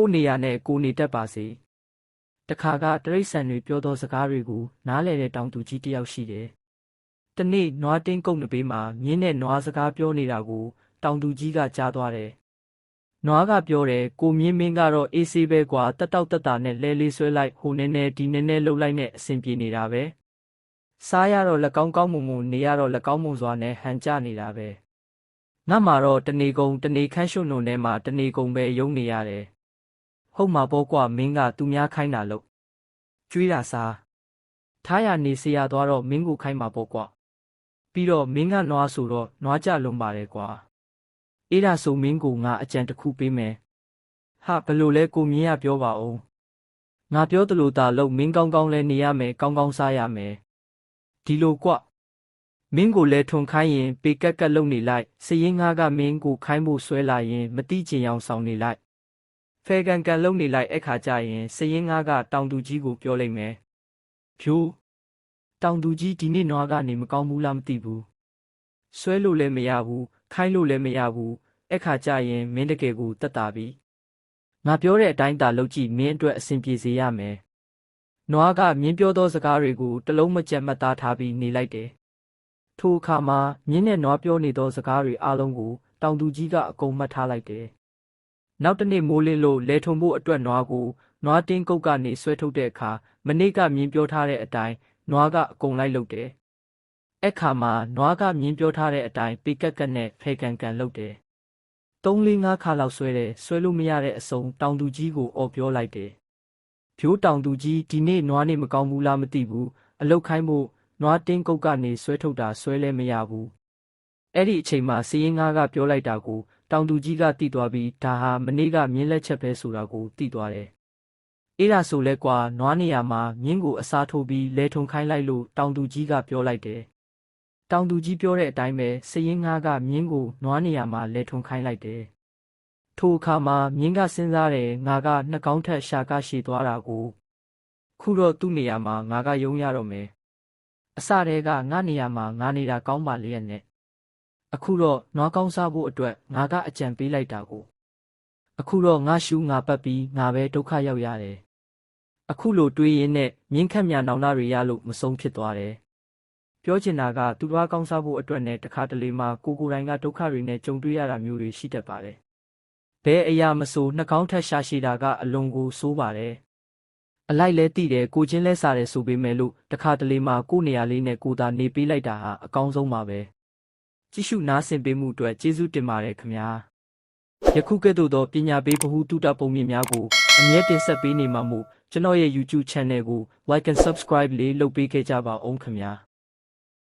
ကိုနေရနဲ့ကိုနေတတ်ပါစေတခါကတရိတ်ဆန်တွေပြောသောစကားတွေကိုနားလည်တဲ့တောင်သူကြီးတယောက်ရှိတယ်တနေ့နွားတင်းကုတ်နဘေးမှာမြင်းနဲ့နွားစကားပြောနေတာကိုတောင်သူကြီးကကြားသွားတယ်နွားကပြောတယ်ကိုမြင်းမင်းကတော့အေးဆေးပဲကွာတက်တောက်တက်တာနဲ့လဲလေးဆွဲလိုက်ဟိုနဲနဲဒီနဲနဲလှုပ်လိုက်နဲ့အဆင်ပြေနေတာပဲစားရတော့လက်ကောင်းကောင်းမုံမုံနေရတော့လက်ကောင်းမုံစွာနဲ့ဟန်ကြနေတာပဲငါမှာတော့တနေကုန်တနေခန့်ရွှွနုံထဲမှာတနေကုန်ပဲယုံနေရတယ်ဟုတ်မှာပေါ့ကွာမင်းကသူများခိုင်းတာလို့ကျွေးတာစားထားရနေစရာသွားတော့မင်းကိုခိုင်းမှာပေါ့ကွာပြီးတော့မင်းကနွားဆိုတော့နွားကြလွန်ပါတယ်ကွာအေးဒါဆိုမင်းကိုငါအကြံတစ်ခုပေးမယ်ဟာဘလို့လဲကိုမြင်ရပြောပါဦးငါပြောသလိုသာလို့မင်းကောင်းကောင်းလဲနေရမယ်ကောင်းကောင်းစားရမယ်ဒီလိုကွမင်းကိုလဲထွန်ခိုင်းရင်ပေကက်ကက်လုံနေလိုက်စရင်ငါကမင်းကိုခိုင်းဖို့ဆွဲလာရင်မတိကျင်အောင်ဆောင်နေလိုက်ဖဲကန်ကန်လုံနေလိုက်အခါကျရင်စရင်ငါကတောင်သူကြီးကိုပြောလိုက်မယ်ဖြိုးတောင်သူကြီးဒီနေ့နွားကနေမကောင်းဘူးလားမသိဘူးဆွဲလို့လည်းမရဘူးခိုင်းလို့လည်းမရဘူးအခါကျရင်မင်းတကယ်ကိုတက်တာပြီငါပြောတဲ့အတိုင်းသာလုပ်ကြည့်မင်းအတွက်အဆင်ပြေစေရမယ်နွားကမြင်းပြောသောစကားတွေကိုတလုံးမကြက်မှတ်သားထားပြီးနေလိုက်တယ်ထိုအခါမှာမြင်းနဲ့နွားပြောနေသောစကားတွေအလုံးကိုတောင်သူကြီးကအကုန်မှတ်ထားလိုက်တယ်နောက်တစ်နေ့မိုးလင်းလို့လဲထုံဖို့အတွက်နွားကိုနွားတင်းကုတ်ကနေဆွဲထုတ်တဲ့အခါမနေ့ကမြင်းပြောထားတဲ့အတိုင်းနွားကအကုန်လိုက်လုပ်တယ်အဲ့ခါမှာနွားကမြင်းပြောထားတဲ့အတိုင်းပေကက်ကက်နဲ့ဖဲကန်ကန်လုပ်တယ်3-4 ခါလောက်ဆွဲတယ်ဆွဲလို့မရတဲ့အစုံတောင်သူကြီးကိုအော်ပြောလိုက်တယ်ဖြိုးတောင်သူကြီးဒီနေ့နွားနေမကောင်းဘူးလားမသိဘူးအလုတ်ခိုင်းဖို့နွားတင်းကုတ်ကနေဆွဲထုတ်တာဆွဲလဲမရဘူးအဲ့ဒီအချိန်မှာစရင်ငါကပြောလိုက်တာကိုတောင်သူကြီးကသိသွားပြီးဒါဟာမနေ့ကမြင်းလက်ချက်ပဲဆိုတာကိုသိသွားတယ်အေးဒါဆိုလဲကွာနွားနေရမှာမြင်းကိုအစားထိုးပြီးလဲထုံခိုင်းလိုက်လို့တောင်သူကြီးကပြောလိုက်တယ်တောင်သူကြီးပြောတဲ့အတိုင်းပဲစရင်ငါကမြင်းကိုနွားနေရမှာလဲထုံခိုင်းလိုက်တယ်ထိုအခါမှာမြင်းကစဉ်းစားတယ်ငါကနှကောင်းထက်ရှာကရှည်သွားတာကိုခုတော့သူ့နေရာမှာငါကယုံရတော့မယ်အစတည်းကငါနေရာမှာငါနေတာကောင်းပါလေရဲ့နဲ့အခုတော့နွားကောင်းစားဖို့အတွက်ငါကအကြံပေးလိုက်တာကိုအခုတော့ငါရှူးငါပတ်ပြီးငါပဲဒုက္ခရောက်ရတယ်အခုလိုတွေးရင်းနဲ့မြင်းခက်မြနောင်နာတွေရလို့မဆုံးဖြစ်သွားတယ်ပြောချင်တာကသူတို့ကောင်းစားဖို့အတွက်နဲ့တခါတလေမှကိုယ်တိုင်ကဒုက္ခတွေနဲ့ကြုံတွေ့ရတာမျိုးတွေရှိတတ်ပါတယ်ဘယ်အရာမဆိုနှကောင်းထက်ရှာရှည်တာကအလွန်ကိုဆိုးပါတယ်အလိုက်လဲတိတယ်ကိုချင်းလဲစားတယ်ဆိုပေမဲ့လို့တခါတလေမှကိုနေရာလေးနဲ့ကိုသာနေပေးလိုက်တာဟာအကောင်းဆုံးပါပဲကြည့်ရှုနားဆင်ပေးမှုအတွက်ကျေးဇူးတင်ပါတယ်ခင်ဗျာယခုကဲ့သို့သောပညာပေးဗဟုသုတပုံမြင့်များကိုအမြဲတင်ဆက်ပေးနေမှာမို့ကျွန်တော်ရဲ့ YouTube Channel ကို Like and Subscribe လေးလုပ်ပေးခဲ့ကြပါဦးခင်ဗျာ